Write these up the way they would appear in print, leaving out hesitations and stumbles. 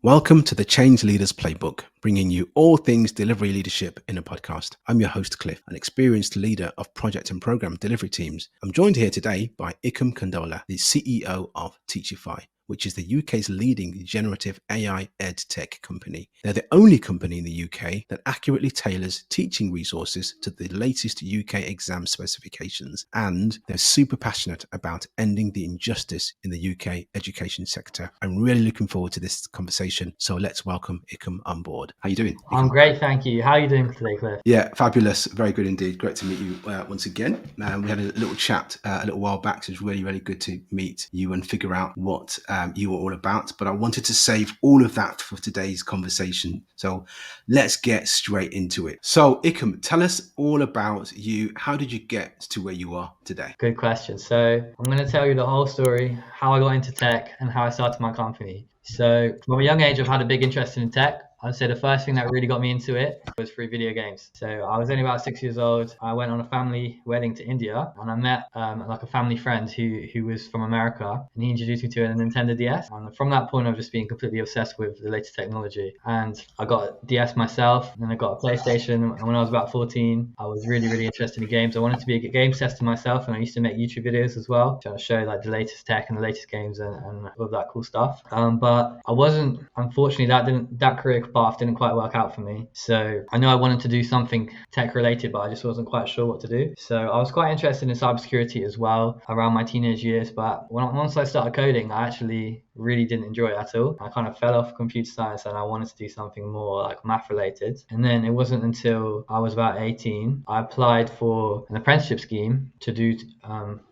Welcome to the Change Leaders Playbook, bringing you all things delivery leadership in a podcast. I'm your host, Cliff, an experienced leader of project and program delivery teams. I'm joined here today by Ikum Kandola, the CEO of Teachify, which is the UK's leading generative AI ed tech company. They're the only company in the UK that accurately tailors teaching resources to the latest UK exam specifications, and they're super passionate about ending the injustice in the UK education sector. I'm really looking forward to this conversation, so let's welcome Ikum on board. How are you doing, Ikum? I'm great, thank you. How are you doing today, Cliff? Yeah, fabulous. Very good indeed. Great to meet you once again. We had a little chat a little while back, so it's really, really good to meet you and figure out what you were all about. But I wanted to save all of that for today's conversation. So let's get straight into it. So Ikum, tell us all about you. How did you get to where you are today? Good question. So I'm going to tell you the whole story, how I got into tech and how I started my company. So from a young age, I've had a big interest in tech. I'd say the first thing that really got me into it was through video games. So I was only about 6 years old. I went on a family wedding to India, and I met like a family friend who was from America, and he introduced me to a Nintendo DS. And from that point, I've just been completely obsessed with the latest technology. And I got a DS myself, and I got a PlayStation. And when I was about 14, I was really, really interested in games. I wanted to be a game tester myself, and I used to make YouTube videos as well, trying to show like the latest tech and the latest games and all that cool stuff. But I wasn't, unfortunately, that career path didn't quite work out for me. So I know I wanted to do something tech related, but I just wasn't quite sure what to do. So I was quite interested in cybersecurity as well around my teenage years. But once I started coding, I actually really didn't enjoy it at all. I kind of fell off computer science and I wanted to do something more like math related. And then it wasn't until I was about 18, I applied for an apprenticeship scheme to do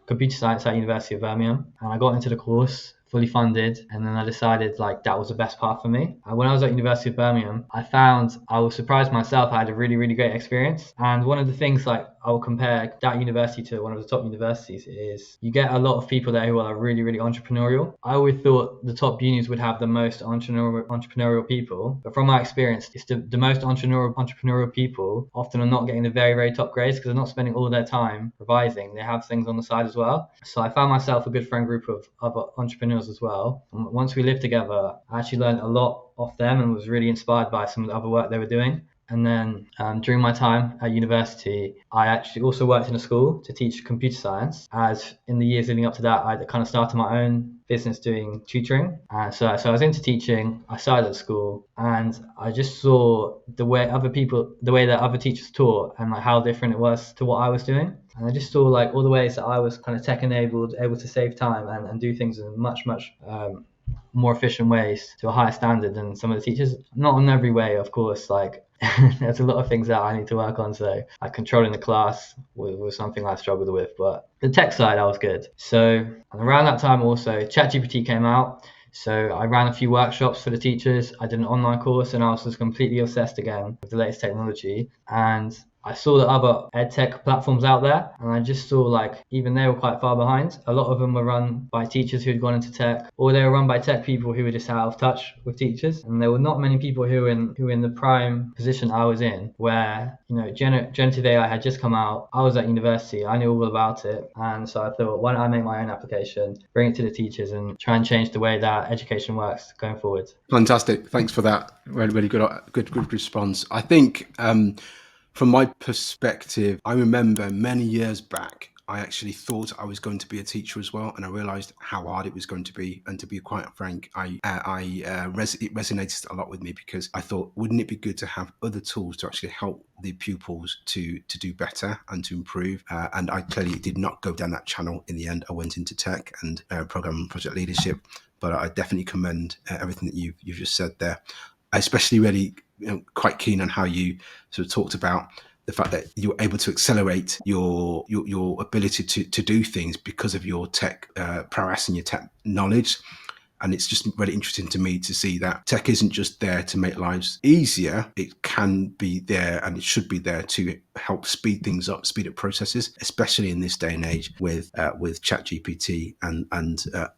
computer science at University of Birmingham. And I got into the course, fully funded, and then I decided like that was the best path for me. When I was at University of Birmingham, I was surprised myself. I had a really, really great experience. And one of the things like I will compare that university to one of the top universities is you get a lot of people there who are really, really entrepreneurial. I always thought the top unis would have the most entrepreneurial people, but from my experience, it's the most entrepreneurial people often are not getting the very, very top grades because they're not spending all their time revising. They have things on the side as well. So I found myself a good friend group of other entrepreneurs as well. And once we lived together, I actually learned a lot off them and was really inspired by some of the other work they were doing. And then during my time at university, I actually also worked in a school to teach computer science. As in the years leading up to that, I kind of started my own business doing tutoring. So I was into teaching. I started at school, and I just saw the way that other teachers taught, and like how different it was to what I was doing. And I just saw like all the ways that I was kind of tech enabled, able to save time and do things in much more efficient ways to a higher standard than some of the teachers. Not in every way, of course, like there's a lot of things that I need to work on. So like controlling the class was something I struggled with, but the tech side, I was good. So around that time also, ChatGPT came out. So I ran a few workshops for the teachers. I did an online course, and I was just completely obsessed again with the latest technology. And I saw the other ed tech platforms out there, and I just saw like even they were quite far behind. A lot of them were run by teachers who had gone into tech, or they were run by tech people who were just out of touch with teachers. And there were not many people who were in the prime position I was in, where generative AI had just come out. I was at university, I knew all about it, and so I thought, why don't I make my own application, bring it to the teachers, and try and change the way that education works going forward. Fantastic. Thanks for that. Really, really good response. I think from my perspective, I remember many years back, I actually thought I was going to be a teacher as well, and I realised how hard it was going to be. And to be quite frank, it resonated a lot with me because I thought, wouldn't it be good to have other tools to actually help the pupils to do better and to improve? And I clearly did not go down that channel in the end. I went into tech and program and project leadership, but I definitely commend everything that you've just said there. I especially really quite keen on how you sort of talked about the fact that you were able to accelerate your ability to do things because of your tech prowess and your tech knowledge. And it's just really interesting to me to see that tech isn't just there to make lives easier. It can be there, and it should be there to help speed things up, speed up processes, especially in this day and age with ChatGPT and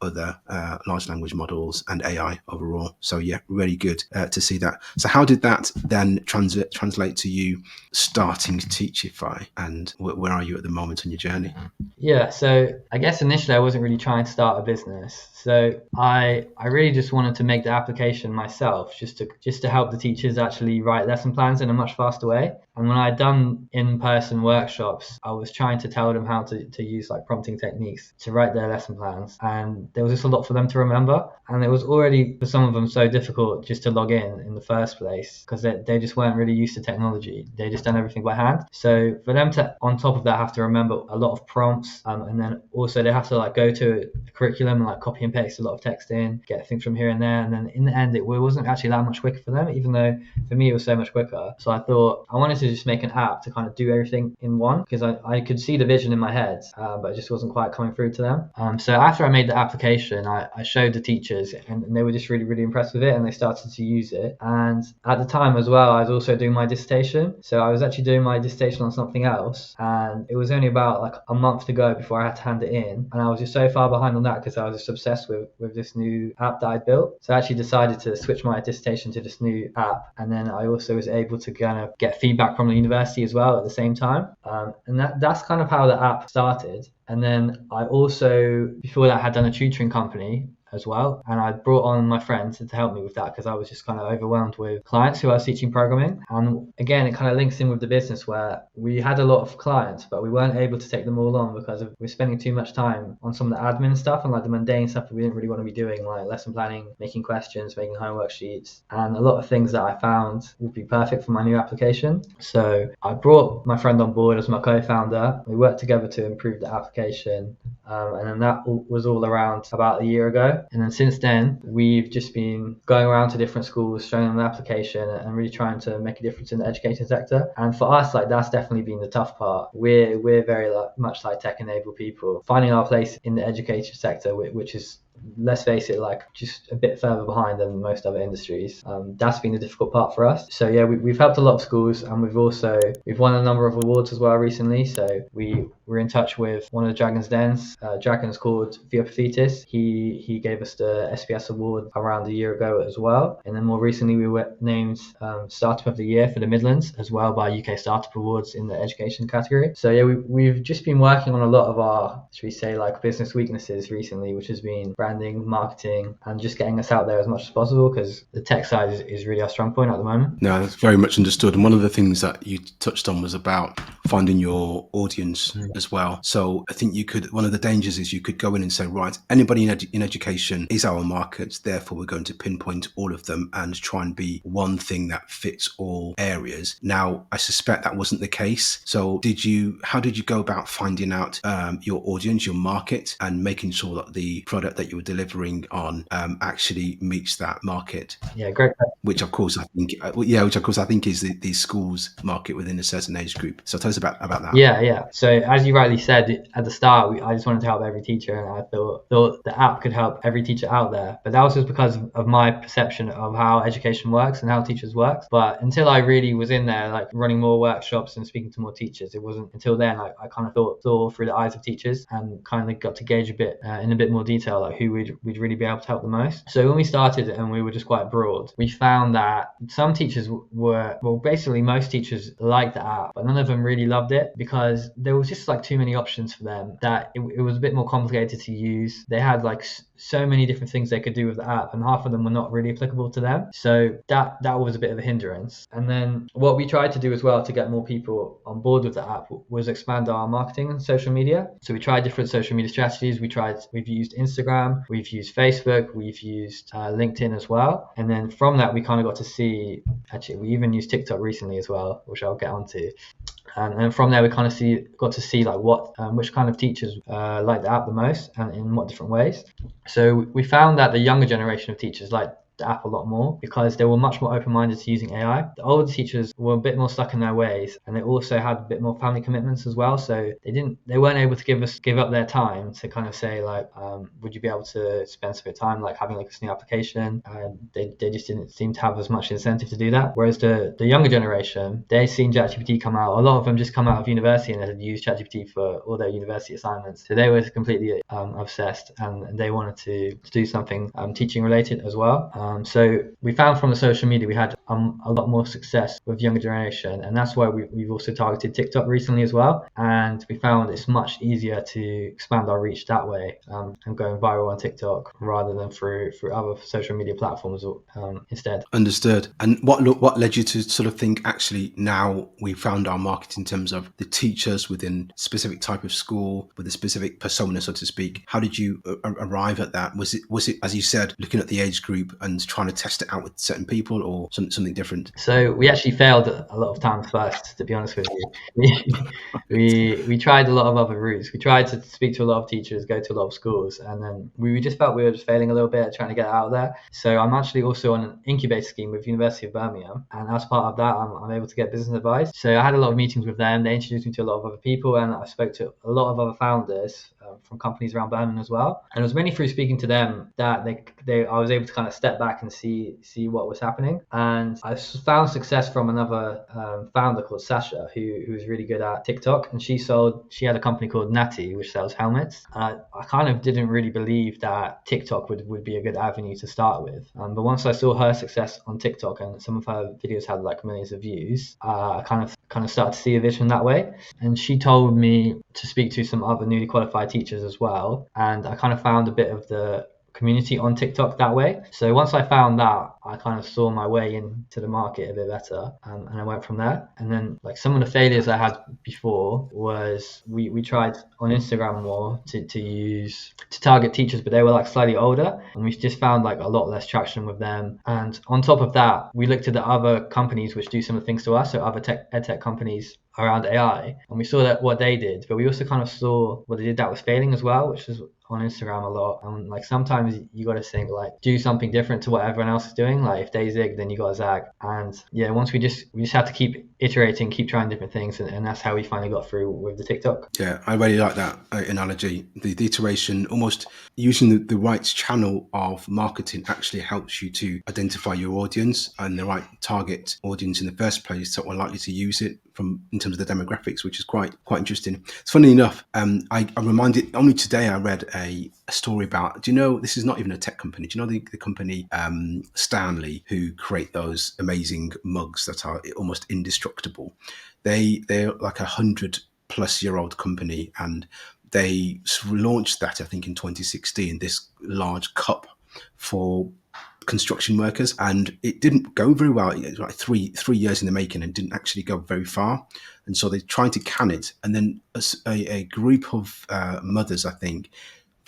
other large language models and AI overall. So yeah, really good to see that. So how did that then translate to you starting Teachify, and where are you at the moment on your journey? Yeah, so I guess initially I wasn't really trying to start a business. So I I really just wanted to make the application myself, just to help the teachers actually write lesson plans in a much faster way. And when I'd done in-person workshops, I was trying to tell them how to use like prompting techniques to write their lesson plans, and there was just a lot for them to remember. And it was already for some of them so difficult just to log in the first place, because they just weren't really used to technology. They just done everything by hand. So for them to, on top of that, have to remember a lot of prompts, and then also they have to like go to a curriculum and like copy and paste a lot of text in, get things from here and there. And then in the end, it wasn't actually that much quicker for them, even though for me it was so much quicker. So I thought I wanted to just make an app to kind of do everything in one, because I could see the vision in my head, but it just wasn't quite coming through to them. So after I made the application, I showed the teachers, and they were just really, really impressed with it, and they started to use it. And at the time as well, I was also doing my dissertation. So I was actually doing my dissertation on something else, and it was only about like a month to go before I had to hand it in. And I was just so far behind on that because I was just obsessed with this new app that I built. So I actually decided to switch my dissertation to this new app. And then I also was able to kind of get feedback from the university as well at the same time. And that's kind of how the app started. And then I also, before that, had done a tutoring company as well, and I brought on my friends to help me with that, because I was just kind of overwhelmed with clients who I was teaching programming. And again, it kind of links in with the business, where we had a lot of clients, but we weren't able to take them all on because we're spending too much time on some of the admin stuff and like the mundane stuff that we didn't really want to be doing, like lesson planning, making questions, making homework sheets, and a lot of things that I found would be perfect for my new application. So I brought my friend on board as my co-founder. We worked together to improve the application, and then that was all around about a year ago. And then since then, we've just been going around to different schools, showing them the application, and really trying to make a difference in the education sector. And for us, like, that's definitely been the tough part. We're very much like tech-enabled people, finding our place in the education sector, which is, let's face it, like just a bit further behind than most other industries. That's been the difficult part for us. So yeah, we've helped a lot of schools, and we've won a number of awards as well recently. So we're in touch with one of the Dragon's Dens. Dragon's called Theopathitis. He gave us the SBS award around a year ago as well. And then more recently, we were named Startup of the Year for the Midlands as well by UK Startup Awards in the education category. So yeah, we've just been working on a lot of our, should we say, like business weaknesses recently, which has been branding, marketing, and just getting us out there as much as possible, because the tech side is really our strong point at the moment. No, that's very much understood. And one of the things that you touched on was about finding your audience as well. So I think one of the dangers is you could go in and say, right, anybody in education is our market, therefore we're going to pinpoint all of them and try and be one thing that fits all areas. Now, I suspect that wasn't the case. So how did you go about finding out your audience, your market, and making sure that the product that you were delivering on actually meets that market? Yeah, great. Which of course I think is the schools market within a certain age group. So tell us about that. Yeah. So as you rightly said at the start, I just wanted to help every teacher, and I thought the app could help every teacher out there. But that was just because of my perception of how education works and how teachers work. But until I really was in there, like running more workshops and speaking to more teachers, it wasn't until then I kind of saw through the eyes of teachers and kind of got to gauge a bit in a bit more detail, like who we'd really be able to help the most. So when we started and we were just quite broad, we found that some teachers basically most teachers liked the app, but none of them really loved it, because there was just like too many options for them, that it was a bit more complicated to use. They had like so many different things they could do with the app, and half of them were not really applicable to them. So that was a bit of a hindrance. And then what we tried to do as well to get more people on board with the app was expand our marketing and social media. So we tried different social media strategies. We've used Instagram, we've used Facebook, we've used LinkedIn as well. And then from that, we kind of got to see, actually, we even used TikTok recently as well, which I'll get onto. And from there, we kind of got to see like which kind of teachers like the app the most, and in what different ways. So we found that the younger generation of teachers like the app a lot more, because they were much more open-minded to using AI. The older teachers were a bit more stuck in their ways, and they also had a bit more family commitments as well. So they weren't able to give up their time to kind of say like, would you be able to spend some time like having like this new application? They just didn't seem to have as much incentive to do that. Whereas the younger generation, they've seen ChatGPT come out. A lot of them just come out of university and had used ChatGPT for all their university assignments. So they were completely obsessed, and they wanted to do something teaching related as well. So we found from the social media we had a lot more success with younger generation, and that's why we've also targeted TikTok recently as well. And we found it's much easier to expand our reach that way, and going viral on TikTok rather than through other social media platforms instead. Understood. And what led you to sort of think, actually, now we found our market in terms of the teachers within specific type of school with a specific persona, so to speak? How did you arrive at that? Was it, as you said, looking at the age group and trying to test it out with certain people, or something different? So we actually failed a lot of times first, to be honest with you. We tried a lot of other routes. We tried to speak to a lot of teachers, go to a lot of schools, and then we just felt we were just failing a little bit at trying to get out there. So I'm actually also on an incubator scheme with University of Birmingham, and as part of that, I'm able to get business advice. So I had a lot of meetings with them. They introduced me to a lot of other people, and I spoke to a lot of other founders from companies around Birmingham as well. And it was mainly through speaking to them that I was able to kind of step back and see what was happening. And I found success from another founder called Sasha, who was really good at TikTok, and she had a company called Natty, which sells helmets. And I kind of didn't really believe that TikTok would be a good avenue to start with. But once I saw her success on TikTok and some of her videos had like millions of views, I kind of started to see a vision that way. And she told me to speak to some other newly qualified teachers as well, and I kind of found a bit of the community on TikTok that way. So once I found that, I kind of saw my way into the market a bit better, and I went from there. And then like some of the failures I had before was we tried on Instagram more to target teachers, but they were like slightly older, and we just found like a lot less traction with them. And on top of that, we looked at the other companies which do similar things to us, so other edtech companies around AI, and we saw that what they did, but we also kind of saw what they did that was failing as well, which was on Instagram a lot. And like sometimes you got to think like do something different to what everyone else is doing. Like if they zig, then you got to zag. And yeah, once we just had to keep iterating, keep trying different things, and that's how we finally got through with the TikTok. Yeah, I really like that analogy. The iteration, almost using the right channel of marketing, actually helps you to identify your audience and the right target audience in the first place that are likely to use it in terms of the demographics, which is quite interesting. It's funny enough, I'm reminded, only today I read a story about, do you know, this is not even a tech company, do you know the company Stanley, who create those amazing mugs that are almost indestructible? They're like 100-plus-year-old company, and they launched that, I think, in 2016, this large cup for construction workers, and it didn't go very well. It was like three years in the making and didn't actually go very far. And so they tried to can it, and then a group of mothers, I think,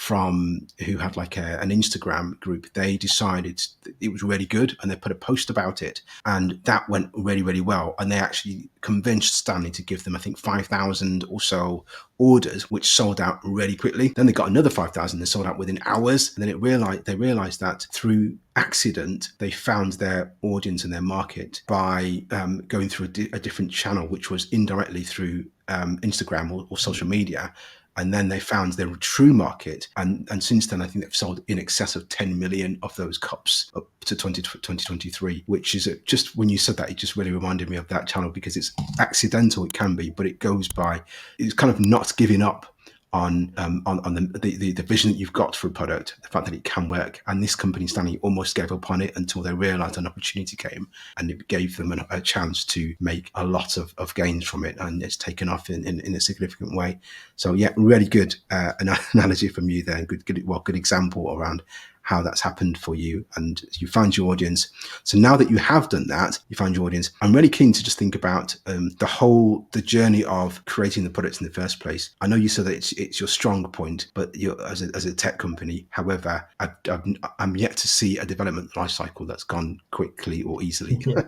who had like an Instagram group, they decided it was really good, and they put a post about it, and that went really, really well. And they actually convinced Stanley to give them, I think, 5,000 or so orders, which sold out really quickly. Then they got another 5,000, they sold out within hours. And then they realized that through accident, they found their audience and their market by going through a different channel, which was indirectly through Instagram or social media. And then they found their true market. And since then, I think they've sold in excess of 10 million of those cups up to 2023, which is just, when you said that, it just really reminded me of that channel, because it's accidental, it can be, but it goes by, it's kind of not giving up on the vision that you've got for a product, the fact that it can work. And this company, Stanley, almost gave up on it until they realized an opportunity came, and it gave them a chance to make a lot of gains from it, and it's taken off in a significant way. So yeah, really good analogy from you there. Good example around how that's happened for you, and you found your audience. So now that you have done that, you found your audience, I'm really keen to just think about the journey of creating the products in the first place. I know you said that it's your strong point, but you're as a tech company. However, I'm yet to see a development life cycle that's gone quickly or easily. Yeah.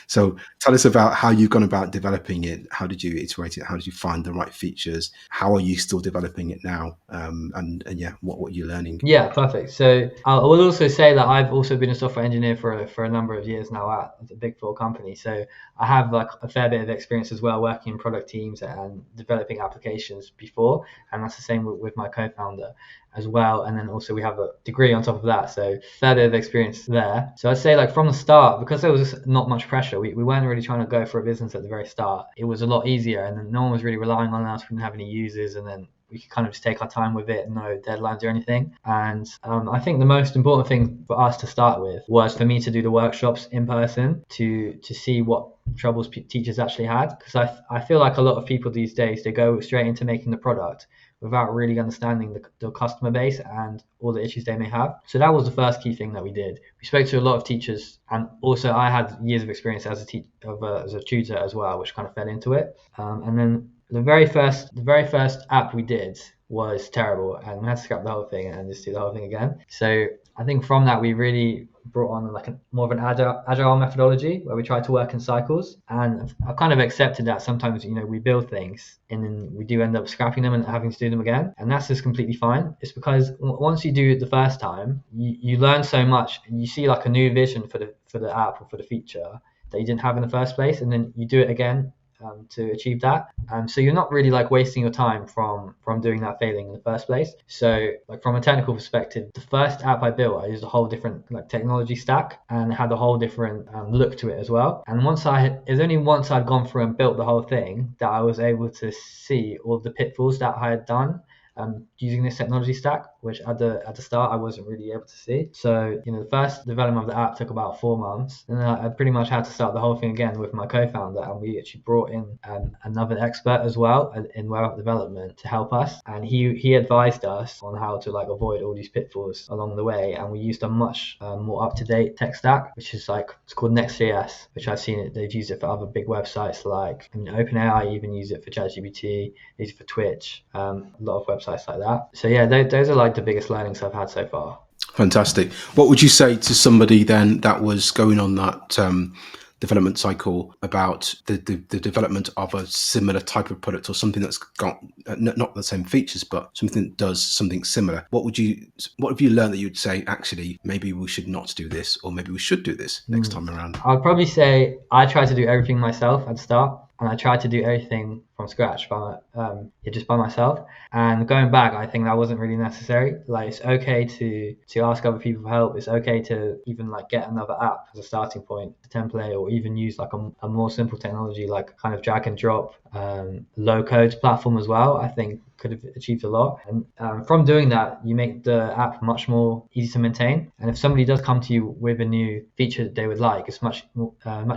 So tell us about how you've gone about developing it. How did you iterate it? How did you find the right features? How are you still developing it now? And yeah, what are you learning? Yeah, perfect. So I will also say that I've also been a software engineer for a number of years now at a big four company. So I have like a fair bit of experience as well working in product teams and developing applications before. And that's the same with my co-founder as well. And then also we have a degree on top of that. So fair bit of experience there. So I'd say like from the start, because there was not much pressure, we weren't really trying to go for a business at the very start. It was a lot easier, and then no one was really relying on us. We didn't have any users, and then we could kind of just take our time with it, no deadlines or anything. And I think the most important thing for us to start with was for me to do the workshops in person to see what troubles teachers actually had, because I feel like a lot of people these days, they go straight into making the product without really understanding the customer base and all the issues they may have. So that was the first key thing that we did. We spoke to a lot of teachers, and also I had years of experience as a tutor as well, which kind of fed into it. And then the very first app we did was terrible, and we had to scrap the whole thing and just do the whole thing again. So I think from that we really brought on like more of an agile methodology where we try to work in cycles, and I've kind of accepted that sometimes we build things and then we do end up scrapping them and having to do them again, and that's just completely fine. It's because once you do it the first time, you learn so much and you see like a new vision for the app or for the feature that you didn't have in the first place, and then you do it again to achieve that. So you're not really like wasting your time from doing that failing in the first place. So like from a technical perspective, the first app I built, I used a whole different like technology stack and had a whole different look to it as well. And it's only once I'd gone through and built the whole thing that I was able to see all the pitfalls that I had done using this technology stack, which at the start I wasn't really able to see. So the first development of the app took about 4 months, and then I pretty much had to start the whole thing again with my co-founder, and we actually brought in another expert as well in web app development to help us, and he advised us on how to like avoid all these pitfalls along the way. And we used a much more up-to-date tech stack, which is it's called Next.js, which I've seen they've used it for other big websites like OpenAI even use it for ChatGPT, use it for Twitch, a lot of websites like that. So yeah, those are like the biggest learnings I've had so far. Fantastic. What would you say to somebody then that was going on that development cycle about the development of a similar type of product, or something that's got not the same features but something that does something similar? What have you learned that you'd say, actually maybe we should not do this, or maybe we should do this next time around? I'd probably say I tried to do everything myself at the start, and I tried to do everything from scratch just by myself. And going back, I think that wasn't really necessary. Like, it's okay to ask other people for help. It's okay to even like get another app as a starting point, a template, or even use like a more simple technology like kind of drag and drop low code platform as well. I think could have achieved a lot. And from doing that, you make the app much more easy to maintain. And if somebody does come to you with a new feature that they would like, it's much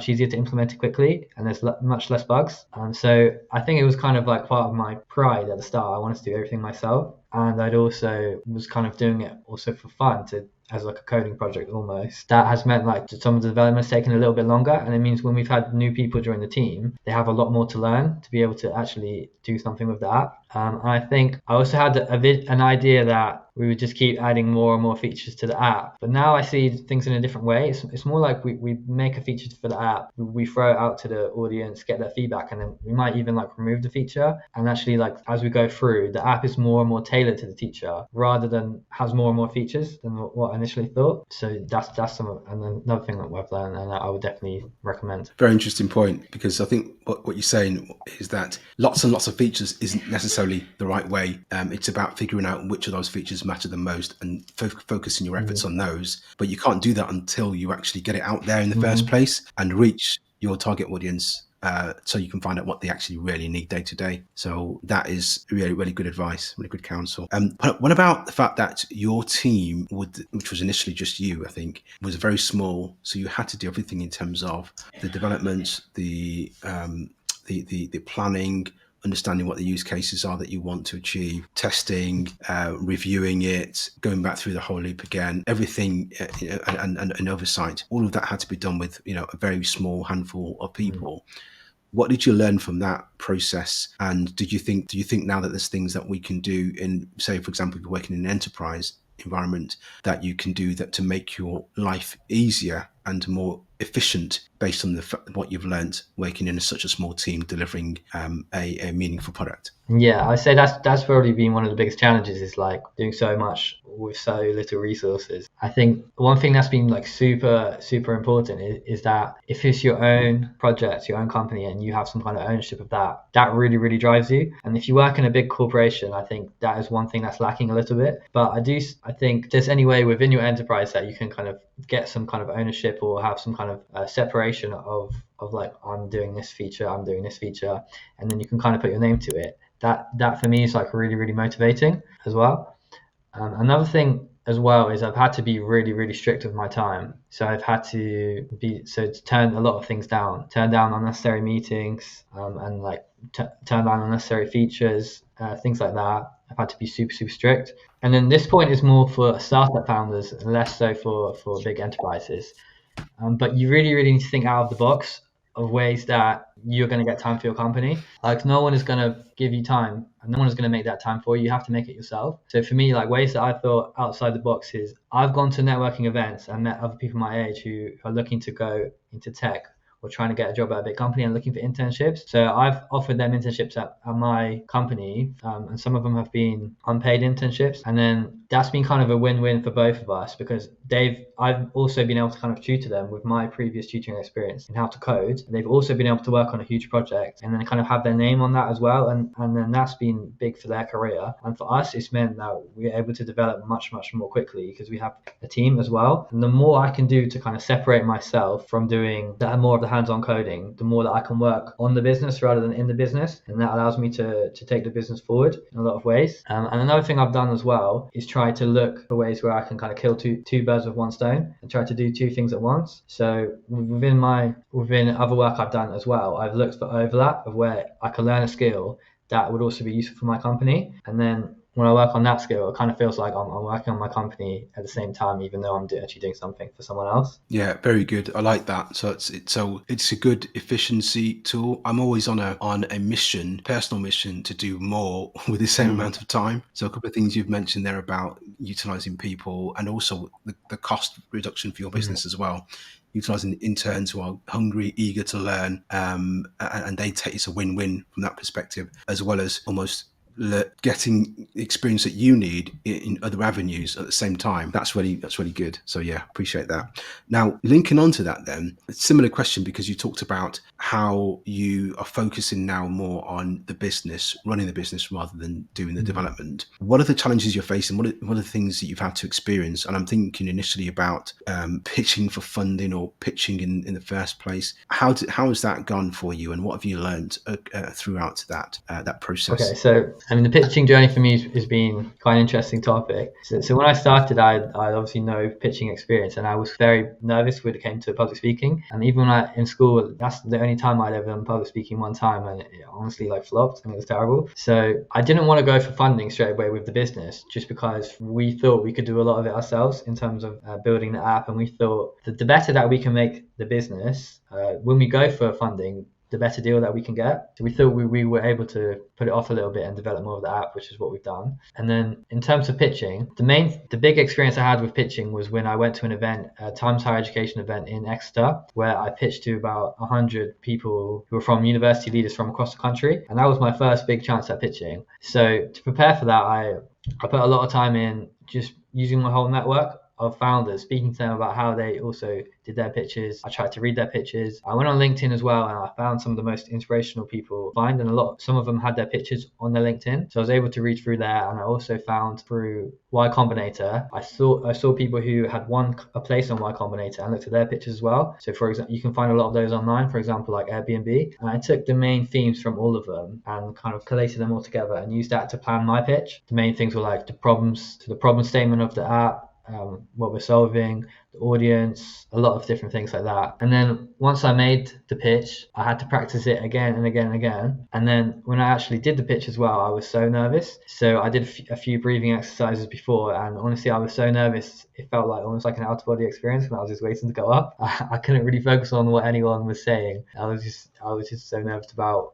easier to implement it quickly, and there's much less bugs. So I think it was kind of like part of my pride at the start. I wanted to do everything myself, and I'd also was kind of doing it also for fun, as like a coding project almost. That has meant like some of the development's taken a little bit longer, and it means when we've had new people join the team, they have a lot more to learn to be able to actually do something with the app. And I think I also had an idea that we would just keep adding more and more features to the app. But now I see things in a different way. It's more like we make a feature for the app, we throw it out to the audience, get their feedback, and then we might even like remove the feature. And actually, like as we go through, the app is more and more tailored to the teacher rather than has more and more features than what I initially thought. So that's another thing that I've learned, and I would definitely recommend. Very interesting point, because I think what you're saying is that lots and lots of features isn't necessarily the right way. It's about figuring out which of those features matter the most and focusing your efforts on those. But you can't do that until you actually get it out there in the first place and reach your target audience, so you can find out what they actually really need day to day. So that is really, really good advice, really good counsel. What about the fact that your team, which was initially just you, I think, was very small, so you had to do everything in terms of the development, the planning, understanding what the use cases are that you want to achieve, testing, reviewing it, going back through the whole loop again, everything, and oversight. All of that had to be done with a very small handful of people. What did you learn from that process? And do you think now that there's things that we can do in, say, for example, if you're working in an enterprise environment, that you can do that to make your life easier and more efficient based on what you've learned working in such a small team delivering a meaningful product? Yeah, I say that's probably been one of the biggest challenges, is like doing so much with so little resources. I think one thing that's been like super important is that if it's your own project, your own company, and you have some kind of ownership of that really drives you. And if you work in a big corporation, I think that is one thing that's lacking a little bit. But I think there's any way within your enterprise that you can kind of get some kind of ownership or have some kind of separation of of like, I'm doing this feature, and then you can kind of put your name to it. That for me is like really, really motivating as well. Another thing as well is I've had to be really, really strict with my time. So I've had to to turn a lot of things down, turn down unnecessary meetings, and like turn down unnecessary features, things like that. I've had to be super, super strict. And then this point is more for startup founders, less so for big enterprises. But you really, really need to think out of the box of ways that you're going to get time for your company. Like, no one is going to give you time, and no one is going to make that time for you. You have to make it yourself. So for me, like, ways that I thought outside the box is I've gone to networking events and met other people my age who are looking to go into tech or trying to get a job at a big company and looking for internships. So I've offered them internships at my company, and some of them have been unpaid internships. And then that's been kind of a win-win for both of us, because I've also been able to kind of tutor them with my previous tutoring experience in how to code. They've also been able to work on a huge project and then kind of have their name on that as well. And then that's been big for their career. And for us, it's meant that we're able to develop much, much more quickly because we have a team as well. And the more I can do to kind of separate myself from doing that more of the hands-on coding, the more that I can work on the business rather than in the business. And that allows me to take the business forward in a lot of ways. And another thing I've done as well is try to look for ways where I can kind of kill two birds with one stone and try to do two things at once. So within other work I've done as well, I've looked for overlap of where I can learn a skill that would also be useful for my company. And then when I work on that skill, it kind of feels like I'm working on my company at the same time, even though I'm actually doing something for someone else. Yeah, very good. I like that. So it's a good efficiency tool. I'm always on a personal mission to do more with the same amount of time. So a couple of things you've mentioned there about utilizing people and also the cost reduction for your business as well. Utilizing interns who are hungry, eager to learn, and it's a win-win from that perspective, as well as almost getting the experience that you need in other avenues at the same time. That's really good. So yeah, appreciate that. Now, linking onto that then, a similar question, because you talked about how you are focusing now more on the business, running the business rather than doing the development. What are the challenges you're facing? What are the things that you've had to experience? And I'm thinking initially about pitching for funding or pitching in the first place. How has that gone for you, and what have you learned throughout that process? Okay, so I mean, the pitching journey for me has been quite an interesting topic. So when I started, I obviously no pitching experience, and I was very nervous when it came to public speaking. And even when in school, that's the only time I'd ever done public speaking one time, and it honestly like flopped, and it was terrible. So I didn't want to go for funding straight away with the business, just because we thought we could do a lot of it ourselves in terms of building the app, and we thought that the better that we can make the business, when we go for funding, the better deal that we can get. So we thought we were able to put it off a little bit and develop more of the app, which is what we've done. And then in terms of pitching, the big experience I had with pitching was when I went to an event, a Times Higher Education event in Exeter, where I pitched to about 100 people who were from university leaders from across the country. And that was my first big chance at pitching. So to prepare for that, I put a lot of time in just using my whole network of founders, speaking to them about how they also did their pitches. I tried to read their pitches. I went on LinkedIn as well, and I found some of the most inspirational people to find, and some of them had their pitches on their LinkedIn. So I was able to read through there, and I also found through Y Combinator, I saw people who had won a place on Y Combinator and looked at their pitches as well. So for example, you can find a lot of those online, for example, like Airbnb. And I took the main themes from all of them and kind of collated them all together and used that to plan my pitch. The main things were like the problem statement of the app, what we're solving, the audience, a lot of different things like that. And then once I made the pitch, I had to practice it again and again and again. And then when I actually did the pitch as well, I was so nervous. So I did a few breathing exercises before, and honestly, I was so nervous. It felt like almost like an out-of-body experience when I was just waiting to go up. I couldn't really focus on what anyone was saying. I was just so nervous about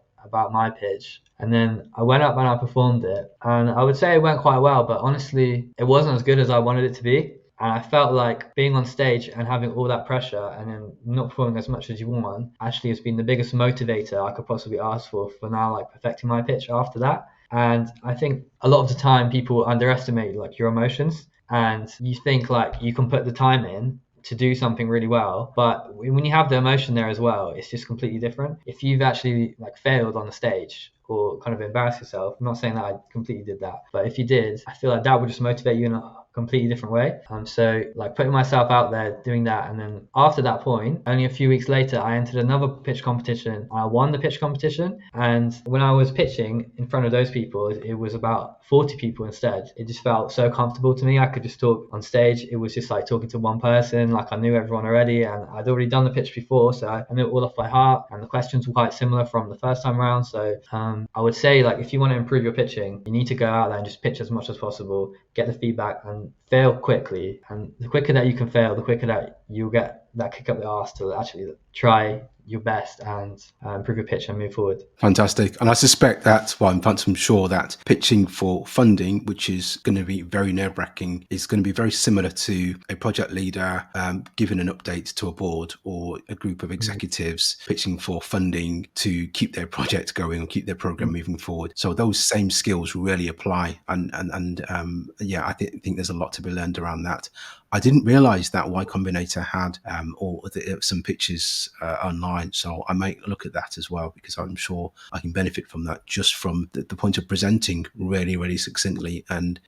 my pitch. And then I went up and I performed it, and I would say it went quite well, but honestly it wasn't as good as I wanted it to be. And I felt like being on stage and having all that pressure and then not performing as much as you want actually has been the biggest motivator I could possibly ask for now, like perfecting my pitch after that. And I think a lot of the time people underestimate like your emotions, and you think like you can put the time in to do something really well, but when you have the emotion there as well, it's just completely different. If you've actually like failed on the stage or kind of embarrass yourself. I'm not saying that I completely did that, but if you did, I feel like that would just motivate you in a completely different way. So like putting myself out there, doing that, and then after that point, only a few weeks later, I entered another pitch competition. I won the pitch competition, and when I was pitching in front of those people, it was about 40 people instead. It just felt so comfortable to me. I could just talk on stage. It was just like talking to one person, like I knew everyone already, and I'd already done the pitch before, so I knew it all off by heart, and the questions were quite similar from the first time around. So I would say, like, if you want to improve your pitching, you need to go out there and just pitch as much as possible, get the feedback, and fail quickly. And the quicker that you can fail, the quicker that you'll get that kick up the arse to actually try your best and improve your pitch and move forward. Fantastic. And I suspect that, well, in fact, I'm sure that pitching for funding, which is going to be very nerve-wracking, is going to be very similar to a project leader giving an update to a board or a group of executives pitching for funding to keep their project going or keep their program moving forward. So those same skills really apply. And yeah, I think there's a lot to be learned around that. I didn't realize that Y Combinator had some pitches online, so I might look at that as well, because I'm sure I can benefit from that, just from the point of presenting really, really succinctly and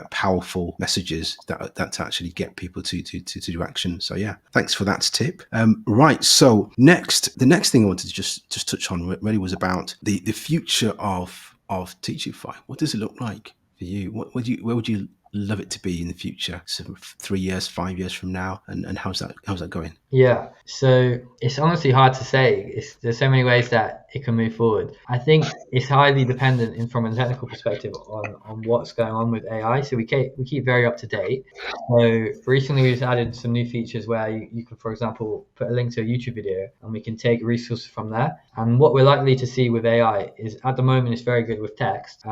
powerful messages that actually get people to do action. So yeah, thanks for that tip. Right, so the next thing I wanted to just touch on really was about the future of Teachify. What does it look like for you? Where would you love it to be in the future, so 3 years, 5 years from now, and how's that going? Yeah, so it's honestly hard to say. There's so many ways that it can move forward. I think it's highly dependent from a technical perspective on what's going on with AI. So we keep very up to date. So recently we've added some new features where you can, for example, put a link to a YouTube video and we can take resources from there. And what we're likely to see with AI is, at the moment, it's very good with text.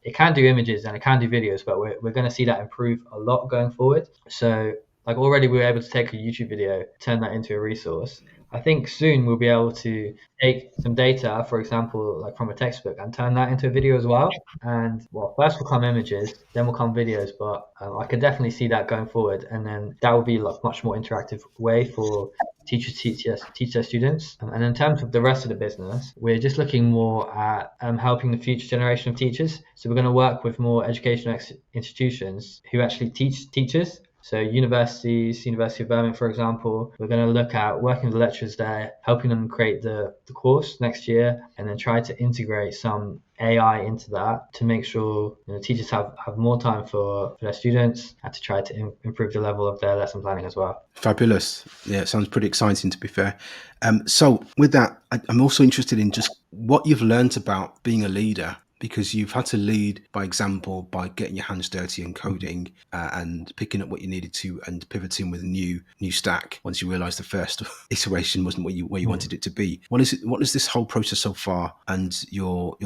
It can do images and it can do videos, but we're going to see that improve a lot going forward. So like already we were able to take a YouTube video, turn that into a resource. I think soon we'll be able to take some data, for example, like from a textbook, and turn that into a video as well. And well, first will come images, then will come videos, but I could definitely see that going forward. And then that will be like much more interactive way for teachers teach their students. And in terms of the rest of the business, we're just looking more at helping the future generation of teachers. So we're going to work with more educational institutions who actually teach teachers. So universities, University of Birmingham, for example, we're going to look at working with the lecturers there, helping them create the course next year, and then try to integrate some AI into that to make sure teachers have more time for their students, and to try to improve the level of their lesson planning as well. Fabulous. Yeah, it sounds pretty exciting, to be fair. So with that, I'm also interested in just what you've learned about being a leader, because you've had to lead by example, by getting your hands dirty and coding and picking up what you needed to and pivoting with a new stack once you realized the first iteration wasn't where you wanted it to be. What is this whole process so far, and your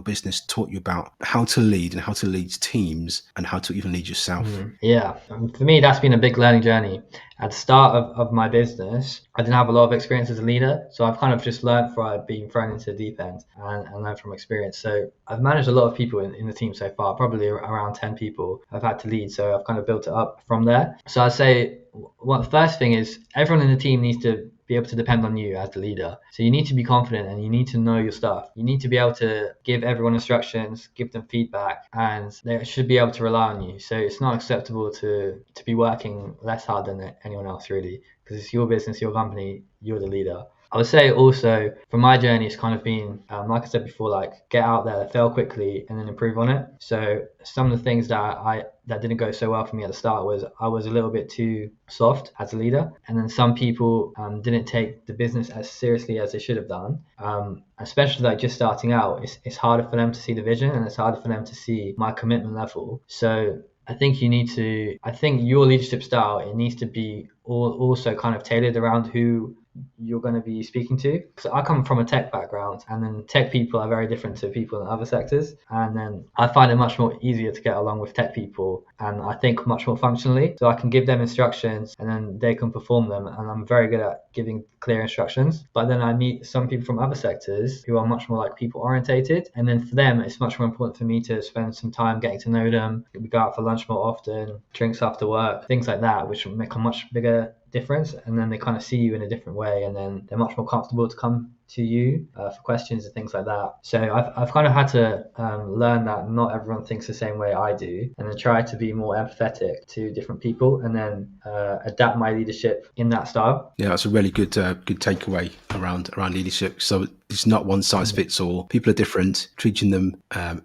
business taught you about how to lead and how to lead teams and how to even lead yourself? Yeah, for me, that's been a big learning journey. At the start of my business, I didn't have a lot of experience as a leader, so I've kind of just learned from being thrown into the deep end and learned from experience. So I've managed a lot of people in the team so far, probably around 10 people I've had to lead, so I've kind of built it up from there. So I'd say the first thing is everyone in the team needs to be able to depend on you as the leader. So you need to be confident and you need to know your stuff. You need to be able to give everyone instructions, give them feedback, and they should be able to rely on you. So it's not acceptable to be working less hard than anyone else, really, because it's your business, your company, you're the leader. I would say also from my journey, it's kind of been, like I said before, like get out there, fail quickly, and then improve on it. So some of the things that didn't go so well for me at the start was I was a little bit too soft as a leader. And then some people didn't take the business as seriously as they should have done. Especially like just starting out, it's harder for them to see the vision, and it's harder for them to see my commitment level. So I think your leadership style, it needs to be also kind of tailored around who you're going to be speaking to. So I come from a tech background, and then tech people are very different to people in other sectors. And then I find it much more easier to get along with tech people, and I think much more functionally. So I can give them instructions and then they can perform them. And I'm very good at giving clear instructions. But then I meet some people from other sectors who are much more like people orientated. And then for them, it's much more important for me to spend some time getting to know them. We go out for lunch more often, drinks after work, things like that, which will make a much bigger difference. And then they kind of see you in a different way, and then they're much more comfortable to come to you for questions and things like that. So I've kind of had to learn that not everyone thinks the same way I do, and then try to be more empathetic to different people, and then adapt my leadership in that style. Yeah, that's a really good takeaway around leadership. So it's not one size fits all. People are different. Treating them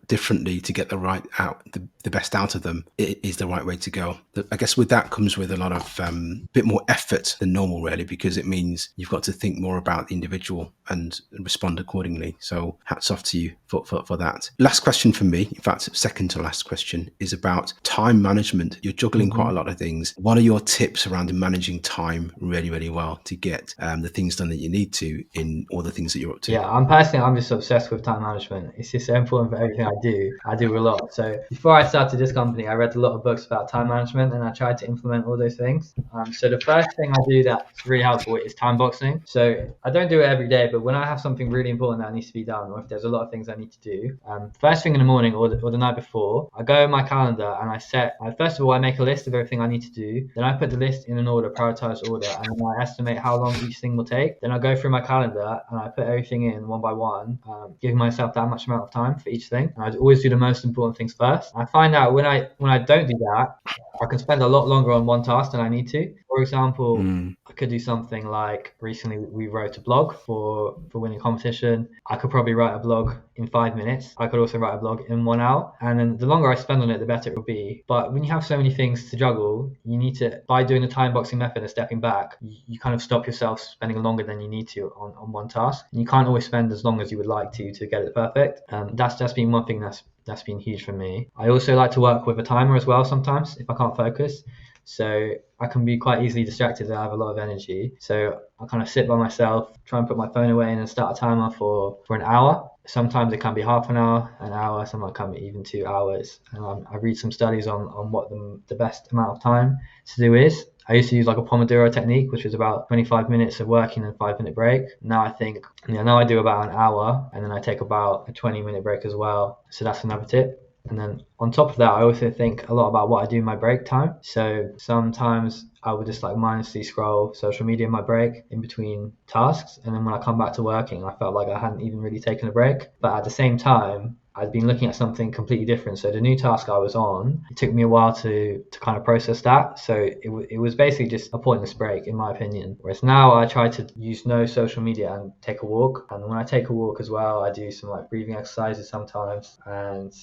differently to get the best out of them is the right way to go. I guess with that comes with a lot of bit more effort than normal, really, because it means you've got to think more about the individual and respond accordingly. So hats off to you for that. Last question from me, in fact, second to last question, is about time management. You're juggling quite a lot of things. What are your tips around managing time really, really well to get the things done that you need to in all the things that you're up to? Yeah, I'm just obsessed with time management. It's just so important for everything I do. I do a lot. So before I started this company, I read a lot of books about time management, and I tried to implement all those things. So the first thing I do that's really helpful is time boxing. So I don't do it every day, but when I have something really important that needs to be done, or if there's a lot of things I need to do, first thing in the morning or the night before, I go in my calendar and first of all, I make a list of everything I need to do. Then I put the list in an order, prioritized order, and then I estimate how long each thing will take. Then I go through my calendar and I put everything in one by one, giving myself that much amount of time for each thing. And I always do the most important things first. I find out when I don't do that, I can spend a lot longer on one task than I need to. For example, I could do something like recently we wrote a blog for winning a competition. I could probably write a blog in 5 minutes. I could also write a blog in 1 hour. And then the longer I spend on it, the better it will be. But when you have so many things to juggle, you need to, by doing the time boxing method and stepping back, you kind of stop yourself spending longer than you need to on one task. And you can't always spend as long as you would like to get it perfect. That's been one thing that's been huge for me. I also like to work with a timer as well sometimes if I can't focus. So I can be quite easily distracted and I have a lot of energy. So I kind of sit by myself, try and put my phone away and then start a timer for an hour. Sometimes it can be half an hour, sometimes it can be even 2 hours. And I read some studies on what the best amount of time to do is. I used to use like a Pomodoro technique, which was about 25 minutes of working and 5-minute break. Now I do about an hour and then I take about a 20-minute break as well. So that's another tip. And then on top of that, I also think a lot about what I do in my break time. So sometimes I would just like mindlessly scroll social media in my break in between tasks. And then when I come back to working, I felt like I hadn't even really taken a break. But at the same time, I'd been looking at something completely different. So the new task I was on, it took me a while to kind of process that. So it was basically just a pointless break, in my opinion. Whereas now I try to use no social media and take a walk. And when I take a walk as well, I do some like breathing exercises sometimes. And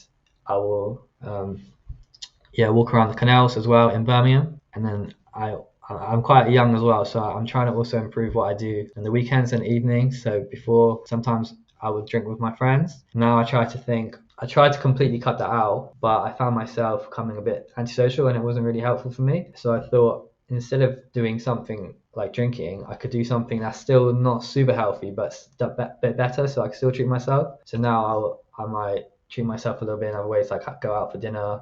I will walk around the canals as well in Birmingham. And then I'm quite young as well, so I'm trying to also improve what I do in the weekends and evenings. So before, sometimes I would drink with my friends. Now I tried to completely cut that out, but I found myself becoming a bit antisocial and it wasn't really helpful for me. So I thought instead of doing something like drinking, I could do something that's still not super healthy, but a bit better, so I can still treat myself. So now I might treat myself a little bit in other ways, like go out for dinner,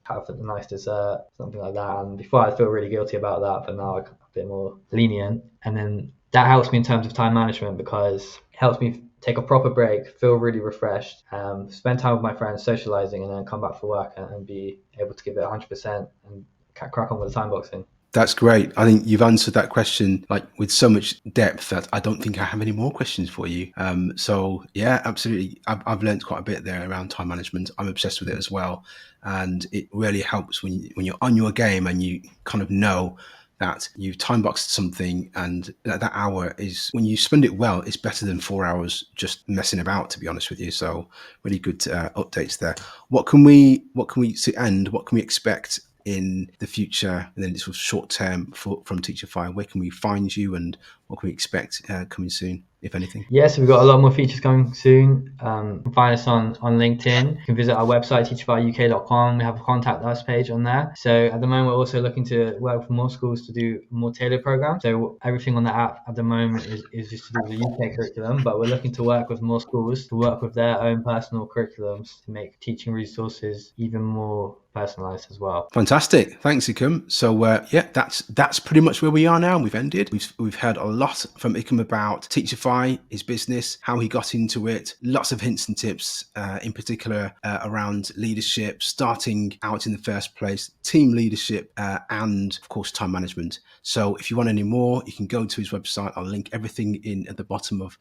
have a nice dessert, something like that. And before I'd feel really guilty about that, but now I'm a bit more lenient. And then that helps me in terms of time management because it helps me take a proper break, feel really refreshed, spend time with my friends, socializing, and then come back for work and be able to give it 100% and crack on with the time boxing. That's great. I think you've answered that question like with so much depth that I don't think I have any more questions for you. So yeah, absolutely. I've learned quite a bit there around time management. I'm obsessed with it as well, and it really helps when you're on your game and you kind of know that you've time boxed something, and that hour is, when you spend it well, it's better than 4 hours just messing about, to be honest with you. So really good updates there. What can we to end? What can we expect in the future, and then sort of short term from Teachify? Where can we find you, and what can we expect coming soon, if anything? Yes, we've got a lot more features coming soon. You can find us on LinkedIn. You can visit our website, teachifyuk.com. We have a contact us page on there. So at the moment, we're also looking to work with more schools to do more tailored programs. So everything on the app at the moment is just to do with the UK curriculum, but we're looking to work with more schools to work with their own personal curriculums to make teaching resources even more personalized as well. Fantastic. Thanks, Ikum. So that's pretty much where we are now. We've ended. We've heard a lot from Ikum about Teachify, his business, how he got into it, lots of hints and tips, in particular around leadership, starting out in the first place, team leadership, and of course time management. So if you want any more, you can go to his website. I'll link everything in at the bottom of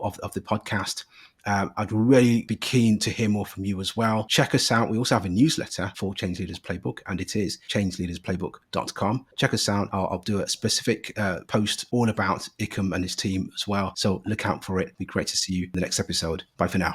of the podcast. I'd really be keen to hear more from you as well. Check us out. We also have a newsletter for Change Leaders Playbook, and it is changeleadersplaybook.com. Check us out. I'll do a specific post all about Ikum and his team as well. So look out for it. It'd be great to see you in the next episode. Bye for now.